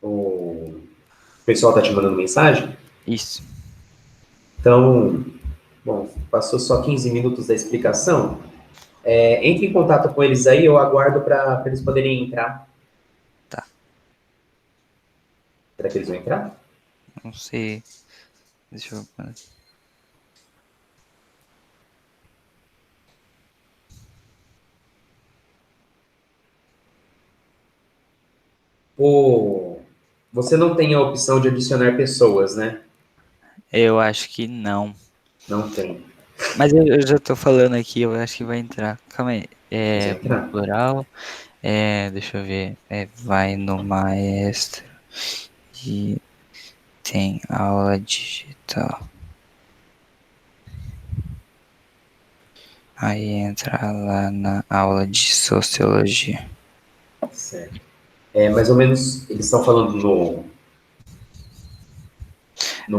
O pessoal está te mandando mensagem? Isso. Então, bom, passou só 15 minutos da explicação. Entre em contato com eles aí, eu aguardo para eles poderem entrar. Tá. Será que eles vão entrar? Não sei. Deixa eu... Você não tem a opção de adicionar pessoas, né? Eu acho que não. Não tem. Mas eu já tô falando aqui, eu acho que vai entrar. Calma aí. Mas vai É, no entrar. plural. Deixa eu ver. Vai no maestro e tem aula digital. Aí entra lá na aula de sociologia. Certo. Mais ou menos, eles estão falando no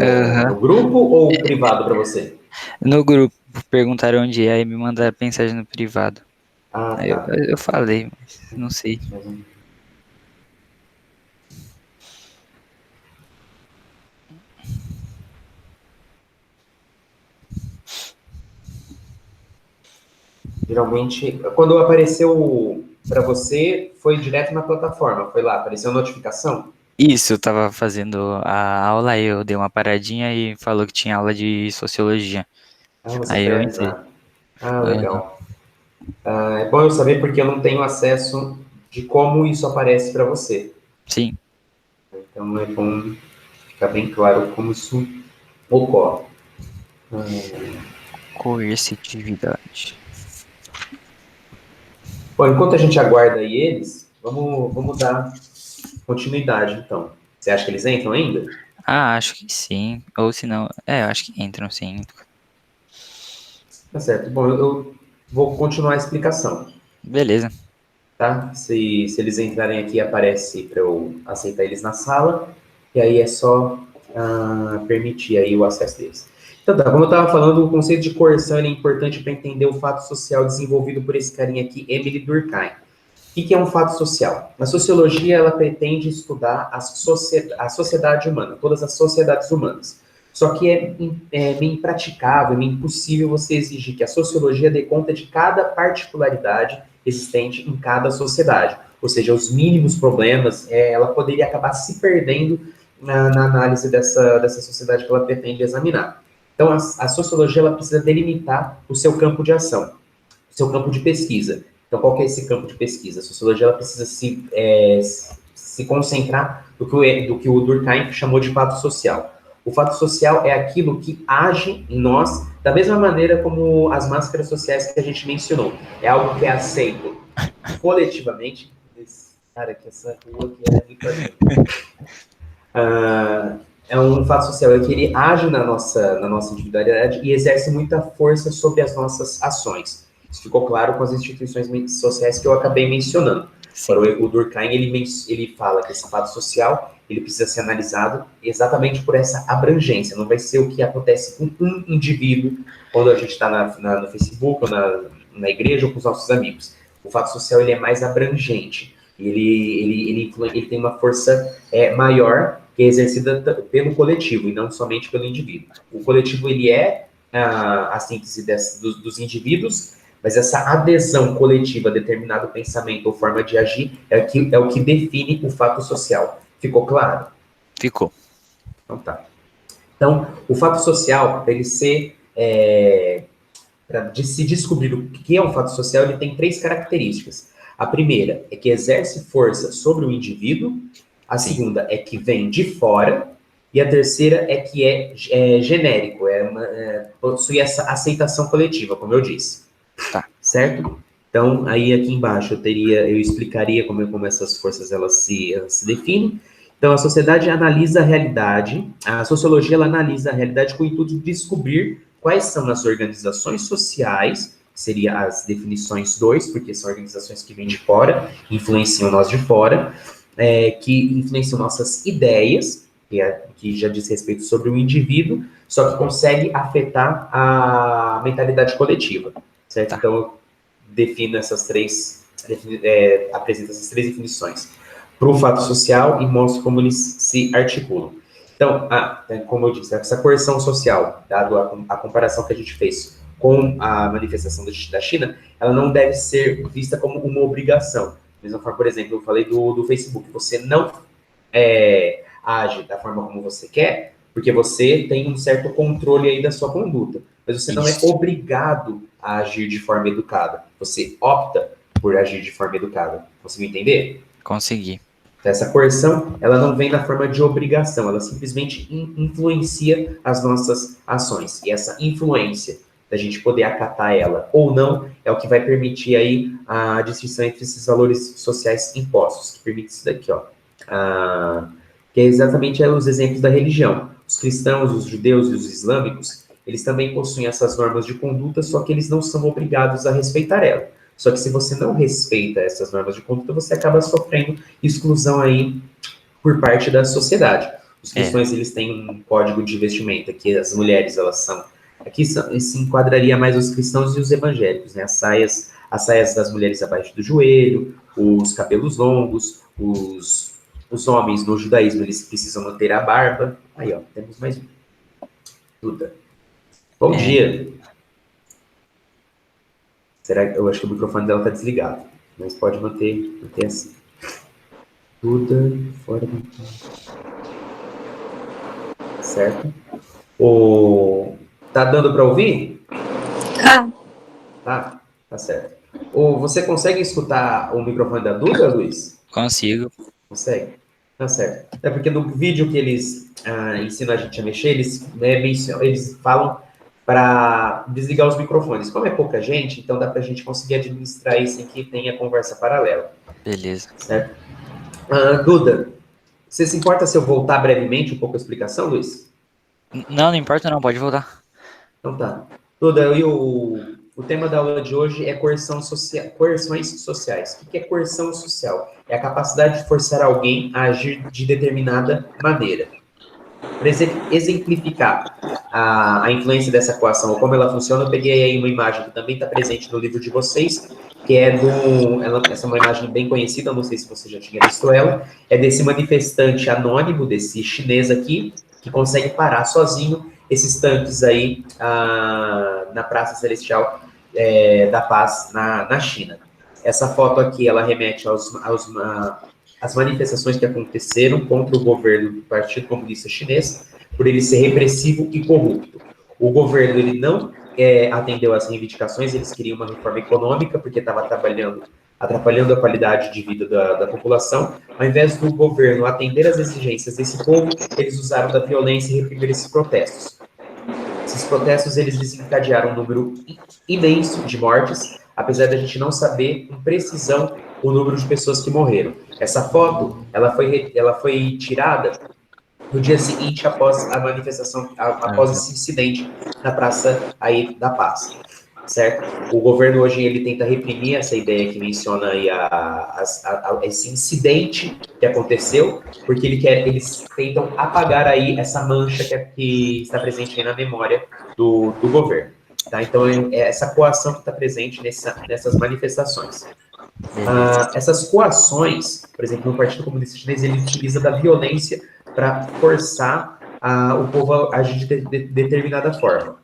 Aham. grupo ou privado para você? No grupo perguntaram onde é, aí me mandaram mensagem no privado. Ah, Aí tá. eu falei, mas não sei. Geralmente, quando apareceu para você, foi direto na plataforma, foi lá, apareceu notificação? Isso, eu tava fazendo a aula, aí eu dei uma paradinha e falou que tinha aula de sociologia. Ah, você Aí foi eu entrei. avisado. Ah, Aham. legal. É bom eu saber porque eu não tenho acesso de como isso aparece para você. Sim, Então é bom ficar bem claro como isso ocorre. coercitividade. Bom, enquanto a gente aguarda aí eles, vamos dar continuidade então. Você acha que eles entram ainda? Ah, acho que sim. Ou se não, eu acho que entram sim. Tá certo. Bom, eu vou continuar a explicação, Beleza. tá? Se eles entrarem aqui, aparece para eu aceitar eles na sala, e aí é só permitir aí o acesso deles. Então tá, como eu estava falando, o conceito de coerção é importante para entender o fato social desenvolvido por esse carinha aqui, Emily Durkheim. O que é um fato social? Na sociologia, ela pretende estudar a sociedade humana, todas as sociedades humanas. Só que é meio impraticável, meio impossível você exigir que a sociologia dê conta de cada particularidade existente em cada sociedade. Ou seja, os mínimos problemas, ela poderia acabar se perdendo na análise dessa sociedade que ela pretende examinar. Então, a sociologia ela precisa delimitar o seu campo de ação, o seu campo de pesquisa. Então, qual que é esse campo de pesquisa? A sociologia ela precisa se concentrar do que o Durkheim chamou de fato social. O fato social é aquilo que age em nós da mesma maneira como as máscaras sociais que a gente mencionou. É algo que é aceito coletivamente. Cara, que essa rua aqui é muito barulho. É um fato social, é que ele age na nossa individualidade e exerce muita força sobre as nossas ações. Isso ficou claro com as instituições sociais que eu acabei mencionando. Sim. Agora, o Durkheim, ele fala que esse fato social, ele precisa ser analisado exatamente por essa abrangência. Não vai ser o que acontece com um indivíduo quando a gente está no Facebook ou na igreja ou com os nossos amigos. O fato social, ele é mais abrangente. Ele tem uma força maior que é exercida pelo coletivo e não somente pelo indivíduo. O coletivo ele é a síntese dos indivíduos, mas essa adesão coletiva a determinado pensamento ou forma de agir é o que define o fato social. Ficou claro? Ficou. Então tá. Então, o fato social, para ele ser para se descobrir o que é um fato social, ele tem três características. A primeira é que exerce força sobre o indivíduo, a Sim. segunda é que vem de fora, e a terceira é que é genérico, possui essa aceitação coletiva, como eu disse. Tá. Certo? Então, aí aqui embaixo eu explicaria como essas forças elas se definem. Então, a sociedade analisa a realidade, a sociologia ela analisa a realidade com o intuito de descobrir quais são as organizações sociais, que seria as definições 2, porque são organizações que vêm de fora, influenciam nós de fora, que influenciam nossas ideias, que já diz respeito sobre o indivíduo, só que consegue afetar a mentalidade coletiva, certo? Tá. Então, apresenta essas três definições. para o fato social e mostro como eles se articulam. Então, como eu disse, essa coerção social, dado a comparação que a gente fez com a manifestação da China, ela não deve ser vista como uma obrigação. Da mesma forma, por exemplo, eu falei do Facebook, você não age da forma como você quer, porque você tem um certo controle aí da sua conduta, mas você não é obrigado a agir de forma educada. Você opta por agir de forma educada. Conseguiu entender? Consegui. Essa coerção, ela não vem na forma de obrigação, ela simplesmente influencia as nossas ações. E essa influência, da gente poder acatar ela ou não, é o que vai permitir aí a distinção entre esses valores sociais impostos, que permite isso daqui, ó. Que é exatamente os exemplos da religião. Os cristãos, os judeus e os islâmicos, eles também possuem essas normas de conduta, só que eles não são obrigados a respeitar ela. Só que se você não respeita essas normas de conduta, você acaba sofrendo exclusão aí por parte da sociedade. Os cristãos, eles têm um código de vestimenta, que as mulheres, elas são... Aqui se enquadraria mais os cristãos e os evangélicos, né? As saias das mulheres abaixo do joelho, os cabelos longos, os homens no judaísmo, eles precisam manter a barba. Aí, ó, temos mais um. Duda. Bom dia. Eu acho que o microfone dela está desligado, mas pode manter assim. Duda, fora do... Certo? Tá dando para ouvir? Tá certo. Você consegue escutar o microfone da Duda, Luiz? Consigo. Consegue? Tá certo. É porque no vídeo que eles ensinam a gente a mexer, eles falam para desligar os microfones. Como é pouca gente, então dá para a gente conseguir administrar isso sem que tenha conversa paralela. Beleza. Certo? Duda, você se importa se eu voltar brevemente um pouco a explicação, Luiz? Não importa não, pode voltar. Então tá. Duda, o tema da aula de hoje é coerções sociais. O que é coerção social? É a capacidade de forçar alguém a agir de determinada maneira. Para exemplificar a influência dessa coação, ou como ela funciona, eu peguei aí uma imagem que também está presente no livro de vocês, que é essa é uma imagem bem conhecida, não sei se você já tinha visto ela, é desse manifestante anônimo, desse chinês aqui, que consegue parar sozinho esses tanques aí na Praça Celestial da Paz, na China. Essa foto aqui, ela remete as manifestações que aconteceram contra o governo do Partido Comunista Chinês, por ele ser repressivo e corrupto. O governo, ele não atendeu às reivindicações, eles queriam uma reforma econômica, porque estava atrapalhando a qualidade de vida da população. Ao invés do governo atender às exigências desse povo, eles usaram da violência e reprimiram esses protestos. Esses protestos, eles desencadearam um número imenso de mortes, apesar da gente não saber com precisão o número de pessoas que morreram. Essa foto, ela foi tirada no dia seguinte após a manifestação, após esse incidente na Praça aí da Paz, certo? O governo hoje, ele tenta reprimir essa ideia que menciona aí esse incidente que aconteceu, porque eles tentam apagar aí essa mancha que está presente aí na memória do governo. Tá? Então, é essa coação que está presente nessas manifestações. Essas coações, por exemplo, no Partido Comunista Chinês, ele utiliza da violência para forçar o povo a agir de determinada forma.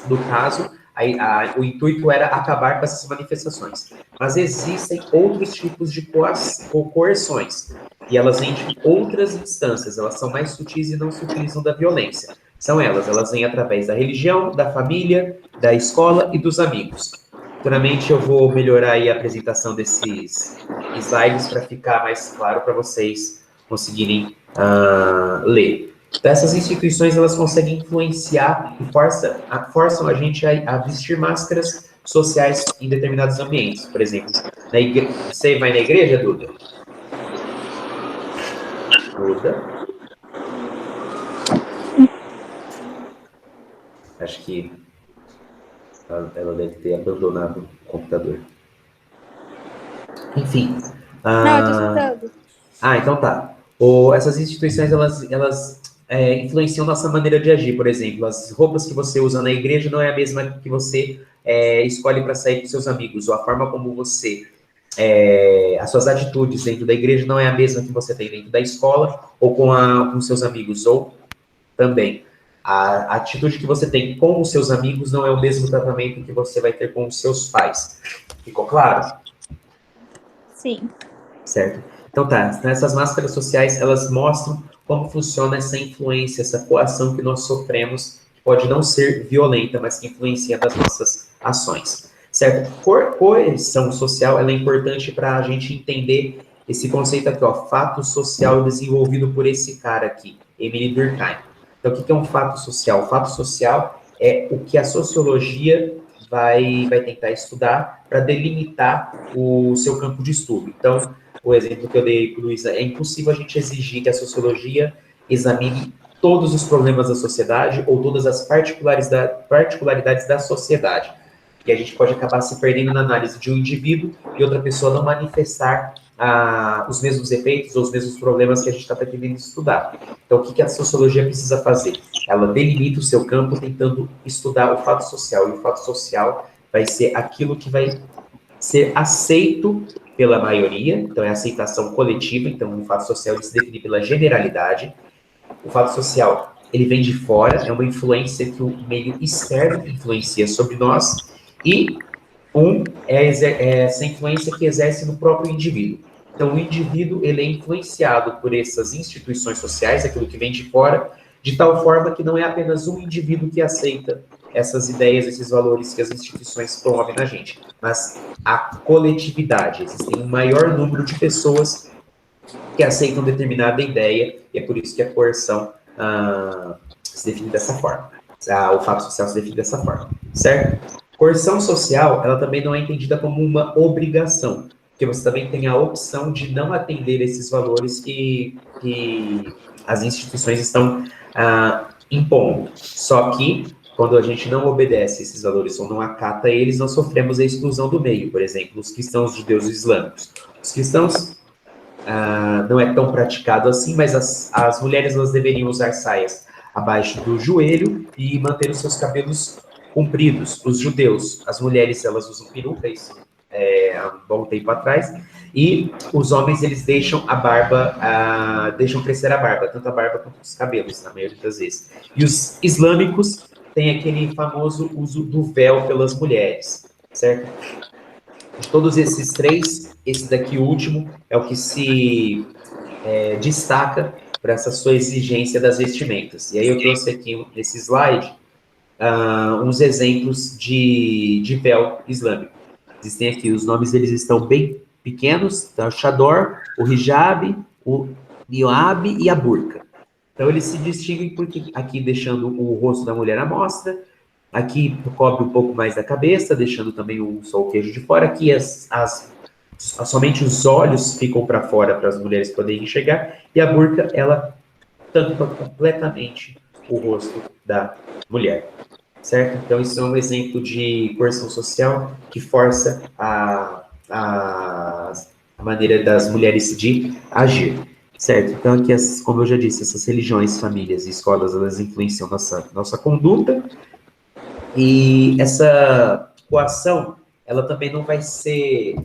No caso, o intuito era acabar com essas manifestações. Mas existem outros tipos de coerções, e elas vêm de outras instâncias, elas são mais sutis e não se utilizam da violência. Elas vêm através da religião, da família, da escola e dos amigos. Futuramente eu vou melhorar aí a apresentação desses slides para ficar mais claro para vocês conseguirem ler. Então, essas instituições, elas conseguem influenciar e forçam a gente a vestir máscaras sociais em determinados ambientes. Por exemplo, você vai na igreja, Duda? Duda? Acho que ela deve ter abandonado o computador. Enfim. Não, eu tô escutando. Então tá. Essas instituições, elas influenciam nossa maneira de agir. Por exemplo, as roupas que você usa na igreja não é a mesma que você escolhe para sair com seus amigos, ou a forma como você as suas atitudes dentro da igreja não é a mesma que você tem dentro da escola ou com seus amigos, ou também a atitude que você tem com os seus amigos não é o mesmo tratamento que você vai ter com os seus pais. Ficou claro? Sim. Certo. Então tá, essas máscaras sociais, elas mostram como funciona essa influência, essa coação que nós sofremos, que pode não ser violenta, mas que influencia nas nossas ações. Certo? Coerção social, ela é importante para a gente entender esse conceito aqui, ó, fato social desenvolvido por esse cara aqui, Emily Durkheim. Então, o que é um fato social? O fato social é o que a sociologia vai tentar estudar para delimitar o seu campo de estudo. Então, o exemplo que eu dei para o Luiz, é impossível a gente exigir que a sociologia examine todos os problemas da sociedade ou todas as particularidades da sociedade. E a gente pode acabar se perdendo na análise de um indivíduo e outra pessoa não manifestar os mesmos efeitos ou os mesmos problemas que a gente está pretendendo estudar. Então, o que a sociologia precisa fazer? Ela delimita o seu campo tentando estudar o fato social, e o fato social vai ser aquilo que vai ser aceito pela maioria, então é a aceitação coletiva, então o fato social ele se define pela generalidade. O fato social, ele vem de fora, é uma influência que o meio externo influencia sobre nós, e essa influência que exerce no próprio indivíduo. Então, o indivíduo, ele é influenciado por essas instituições sociais, aquilo que vem de fora, de tal forma que não é apenas um indivíduo que aceita essas ideias, esses valores que as instituições promovem na gente, mas a coletividade. Existem um maior número de pessoas que aceitam determinada ideia, e é por isso que a coerção se define dessa forma. O fato social se define dessa forma, certo? Coerção social, ela também não é entendida como uma obrigação, porque você também tem a opção de não atender esses valores que as instituições estão impondo. Só que, quando a gente não obedece esses valores ou não acata eles, nós sofremos a exclusão do meio. Por exemplo, os cristãos, judeus e islâmicos. Os cristãos não é tão praticado assim, mas as mulheres elas deveriam usar saias abaixo do joelho e manter os seus cabelos compridos. Os judeus, as mulheres elas usam peruca, isso há um bom tempo atrás, e os homens eles deixam a barba, deixam crescer a barba, tanto a barba quanto os cabelos, na maioria das vezes. E os islâmicos têm aquele famoso uso do véu pelas mulheres, certo? De todos esses três, esse daqui, o último, é o que se destaca para essa sua exigência das vestimentas. E aí eu trouxe aqui nesse slide uns exemplos de véu islâmico. Existem aqui, os nomes deles estão bem pequenos, então, o Chador, o Hijab, o Niqab e a Burka. Então eles se distinguem porque aqui deixando o rosto da mulher à mostra, aqui cobre um pouco mais da cabeça, deixando também só o queijo de fora, aqui somente os olhos ficam para fora para as mulheres poderem enxergar, e a burca, ela tampa completamente o rosto da mulher, certo? Então, isso é um exemplo de coerção social que força a maneira das mulheres de agir, certo? Então, aqui, como eu já disse, essas religiões, famílias e escolas, elas influenciam nossa conduta, e essa coação, ela também não vai ser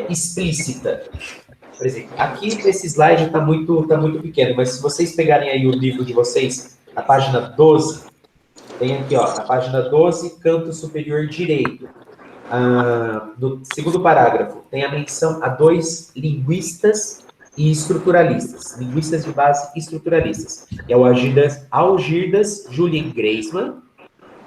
explícita. Por exemplo, aqui esse slide está muito pequeno, mas se vocês pegarem aí o livro de vocês, na página 12, tem aqui, ó, na página 12, canto superior direito. No segundo parágrafo, tem a menção a 2 linguistas e estruturalistas, linguistas de base estruturalistas, que é o Algirdas Julien Greisman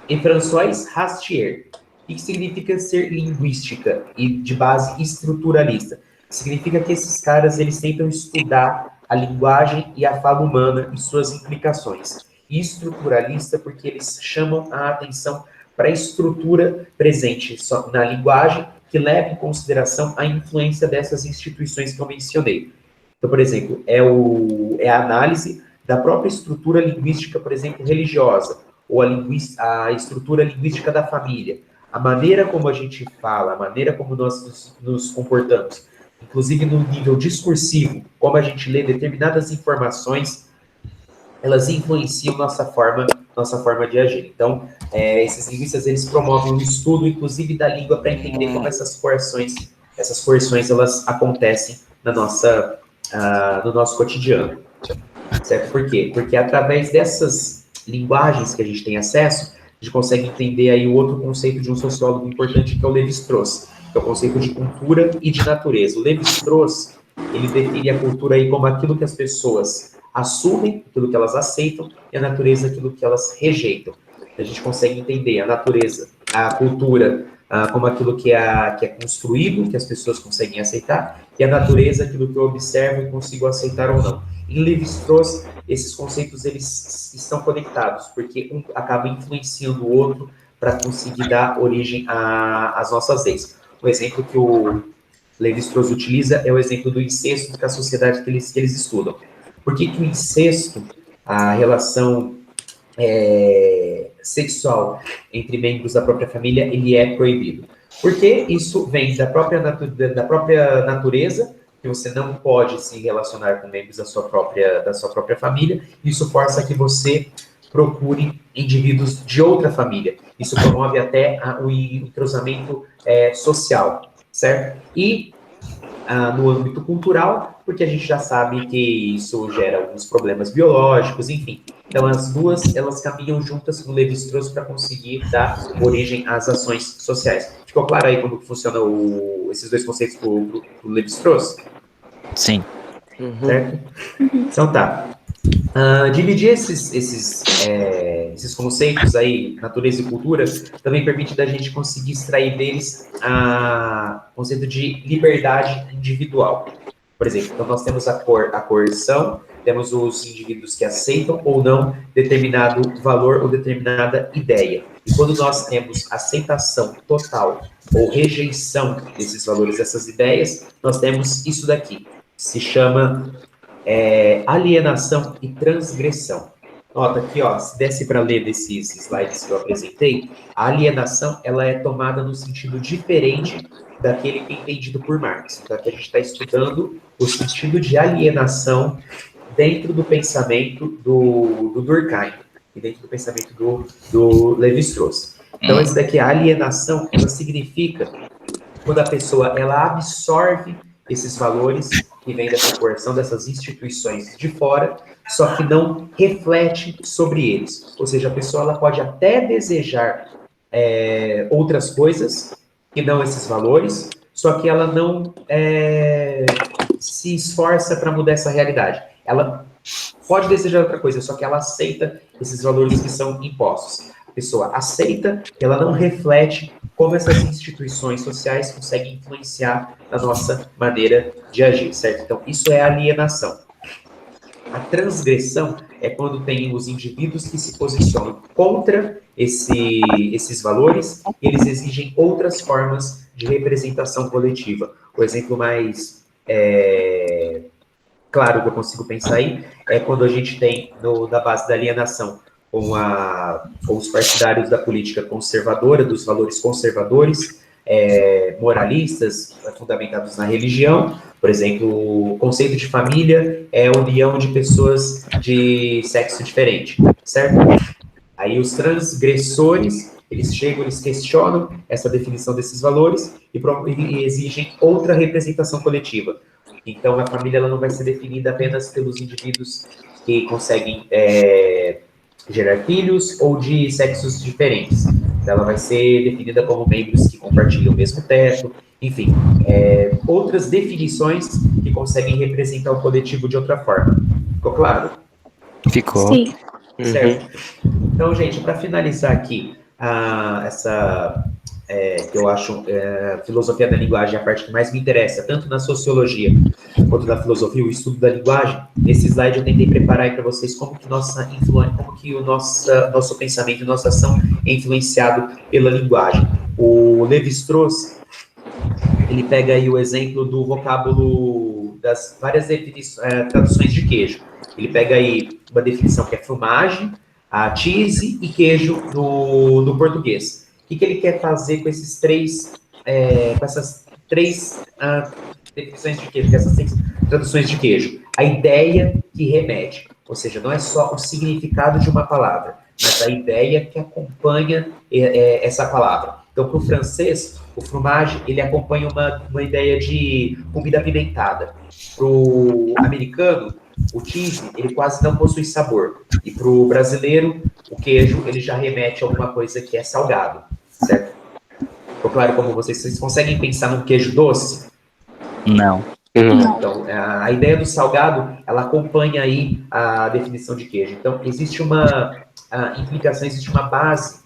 e François Rastier. O que significa ser linguística e de base estruturalista? Significa que esses caras, eles tentam estudar a linguagem e a fala humana e suas implicações. E estruturalista porque eles chamam a atenção para a estrutura presente na linguagem que leva em consideração a influência dessas instituições que eu mencionei. Então, por exemplo, é a análise da própria estrutura linguística, por exemplo, religiosa, ou a estrutura linguística da família, a maneira como a gente fala, a maneira como nós nos comportamos, inclusive no nível discursivo, como a gente lê determinadas informações, elas influenciam nossa forma de agir. Então, esses linguistas, eles promovem um estudo, inclusive, da língua para entender como essas coerções essas coerções, elas acontecem no nosso cotidiano, certo? Por quê? Porque através dessas linguagens que a gente tem acesso, a gente consegue entender aí o outro conceito de um sociólogo importante, que é o Lévi-Strauss, que é o conceito de cultura e de natureza. O Lévi-Strauss, ele define a cultura aí como aquilo que as pessoas assumem, aquilo que elas aceitam, e a natureza aquilo que elas rejeitam. A gente consegue entender a natureza, a cultura, como aquilo que é construído, que as pessoas conseguem aceitar, e a natureza, aquilo que eu observo e consigo aceitar ou não. Em Lévi-Strauss, esses conceitos eles estão conectados, porque um acaba influenciando o outro para conseguir dar origem às nossas leis. Um exemplo que o Lévi-Strauss utiliza é o exemplo do incesto da sociedade que eles estudam. Por que o incesto, a relação sexual entre membros da própria família, ele é proibido? Porque isso vem da própria natureza, que você não pode se relacionar com membros da sua própria família, isso força que você procure indivíduos de outra família. Isso promove até o entrosamento social, certo? E no âmbito cultural, porque a gente já sabe que isso gera alguns problemas biológicos, enfim. Então, as duas, elas caminham juntas no Lévi-Strauss para conseguir dar origem às ações sociais. Ficou claro aí como funcionam esses dois conceitos do Lévi-Strauss? Sim. Certo? Então, tá. Dividir esses conceitos aí, natureza e cultura, também permite da gente conseguir extrair deles o conceito de liberdade individual. Por exemplo, então nós temos a coerção, temos os indivíduos que aceitam ou não determinado valor ou determinada ideia. E quando nós temos aceitação total ou rejeição desses valores, dessas ideias, nós temos isso daqui. Se chama alienação e transgressão. Nota aqui, ó, se desse para ler desses slides que eu apresentei, a alienação ela é tomada no sentido diferente daquele que é entendido por Marx. Então, aqui a gente está estudando o sentido de alienação dentro do pensamento do Durkheim e dentro do pensamento do Lévi-Strauss. Então, esse daqui, a alienação, ela significa quando a pessoa ela absorve esses valores que vêm dessa coerção, dessas instituições de fora, só que não reflete sobre eles. Ou seja, a pessoa ela pode até desejar outras coisas que não esses valores, só que ela não se esforça para mudar essa realidade. Ela pode desejar outra coisa, só que ela aceita esses valores que são impostos. A pessoa aceita, ela não reflete como essas instituições sociais conseguem influenciar a nossa maneira de agir, certo? Então, isso é alienação. A transgressão é quando tem os indivíduos que se posicionam contra esses valores e eles exigem outras formas de representação coletiva. O exemplo mais claro que eu consigo pensar aí é quando a gente tem na base da alienação com os partidários da política conservadora, dos valores conservadores, moralistas, fundamentados na religião. Por exemplo, o conceito de família é a união de pessoas de sexo diferente, certo? Aí os transgressores, eles chegam, eles questionam essa definição desses valores e exigem outra representação coletiva. Então, a família ela não vai ser definida apenas pelos indivíduos que conseguem gerar filhos ou de sexos diferentes. Ela vai ser definida como membros que compartilham o mesmo teto, enfim, outras definições que conseguem representar o coletivo de outra forma. Ficou claro? Ficou. Sim. Certo. Então, gente, para finalizar aqui, essa que eu acho filosofia da linguagem é a parte que mais me interessa, tanto na sociologia quanto na filosofia, o estudo da linguagem. Nesse slide eu tentei preparar aí para vocês como que o nosso pensamento e nossa ação é influenciado pela linguagem. O Lévi-Strauss, ele pega aí o exemplo do vocábulo das várias traduções de queijo. Ele pega aí uma definição que é fromage, a cheese e queijo no português. O que ele quer fazer com essas três definições de queijo, com essas três traduções de queijo? A ideia que remete, ou seja, não é só o significado de uma palavra, mas a ideia que acompanha essa palavra. Então, para o francês, o fromage, ele acompanha uma ideia de comida apimentada. Para o americano, o cheese, ele quase não possui sabor. E para o brasileiro, o queijo, ele já remete a alguma coisa que é salgado, certo? Ficou claro como vocês conseguem pensar num queijo doce? Não. Não. Então, a ideia do salgado, ela acompanha aí a definição de queijo. Então, existe uma implicação, existe uma base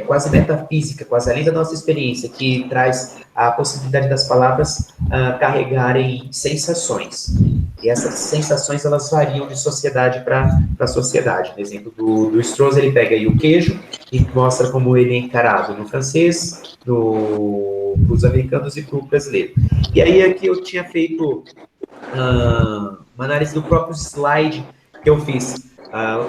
quase metafísica, quase além da nossa experiência, que traz a possibilidade das palavras carregarem sensações. E essas sensações, elas variam de sociedade para sociedade. No exemplo do Strauss, ele pega aí o queijo e mostra como ele é encarado no francês, para os americanos e para o brasileiro. E aí aqui eu tinha feito uma análise do próprio slide que eu fiz.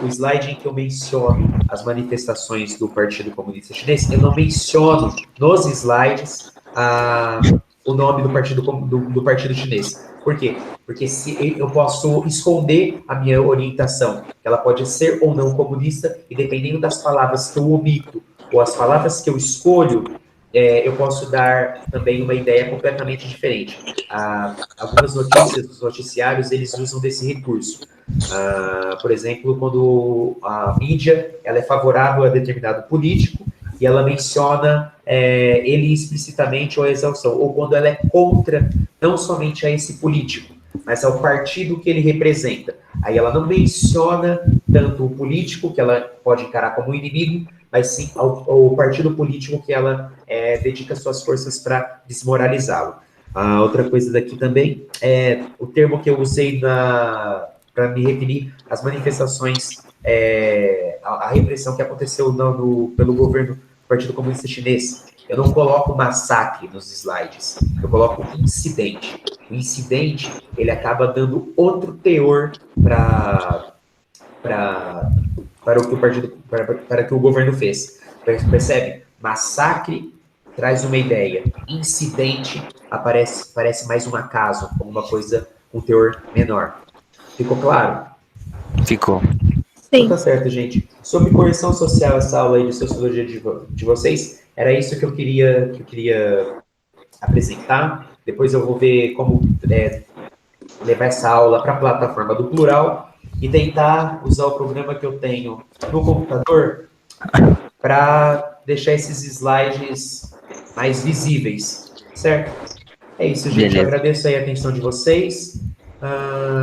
O slide em que eu menciono as manifestações do Partido Comunista Chinês, eu não menciono nos slides o nome do partido Chinês. Por quê? Porque se eu posso esconder a minha orientação, ela pode ser ou não comunista, e dependendo das palavras que eu omito ou as palavras que eu escolho, eu posso dar também uma ideia completamente diferente. Algumas notícias, os noticiários, eles usam desse recurso. Por exemplo, quando a mídia ela é favorável a determinado político e ela menciona ele explicitamente ou a exaustão, ou quando ela é contra não somente a esse político, mas ao partido que ele representa. Aí ela não menciona tanto o político, que ela pode encarar como inimigo, mas sim ao partido político que ela dedica suas forças para desmoralizá-lo. Outra coisa daqui também é o termo que eu usei para me referir às manifestações, a repressão que aconteceu pelo governo do Partido Comunista Chinês. Eu não coloco massacre nos slides, eu coloco incidente. O incidente, ele acaba dando outro teor para o que o partido, para que o governo fez. Percebe? Massacre traz uma ideia. Incidente parece mais um acaso, como uma coisa com teor menor. Ficou claro? Ficou. Então Sim. tá certo, gente. Sobre correção social, essa aula aí de sociologia de vocês, era isso que eu queria apresentar. Depois eu vou ver como levar essa aula para a plataforma do Plural e tentar usar o programa que eu tenho no computador para deixar esses slides mais visíveis, certo? É isso, gente. Eu Beleza. agradeço aí a atenção de vocês.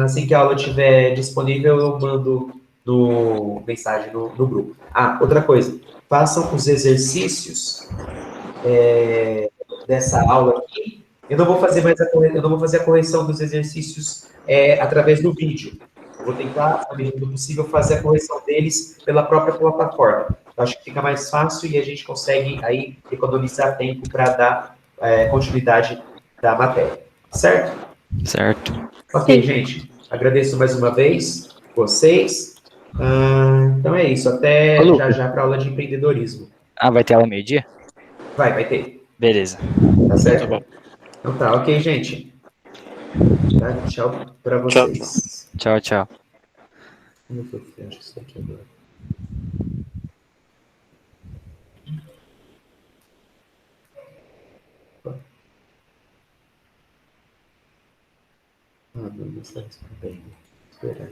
Assim que a aula estiver disponível, eu mando mensagem no grupo. Outra coisa. Façam os exercícios dessa aula aqui. Eu não vou fazer mais eu não vou fazer a correção dos exercícios através do vídeo. Eu vou tentar, à medida do possível, fazer a correção deles pela própria plataforma. Eu acho que fica mais fácil e a gente consegue aí economizar tempo para dar continuidade da matéria. Certo? Certo. Ok, Sim. gente. Agradeço mais uma vez vocês. Então é isso. Ô, Até já Lucas. já para a aula de empreendedorismo. Vai ter aula meio-dia? Vai ter. Beleza. Tá certo? Tá bom. Então tá, ok, gente. Tá? Tchau para Tchau. vocês. Tchau, tchau. Como que eu fecho isso aqui agora? Não está respondendo. Esperar.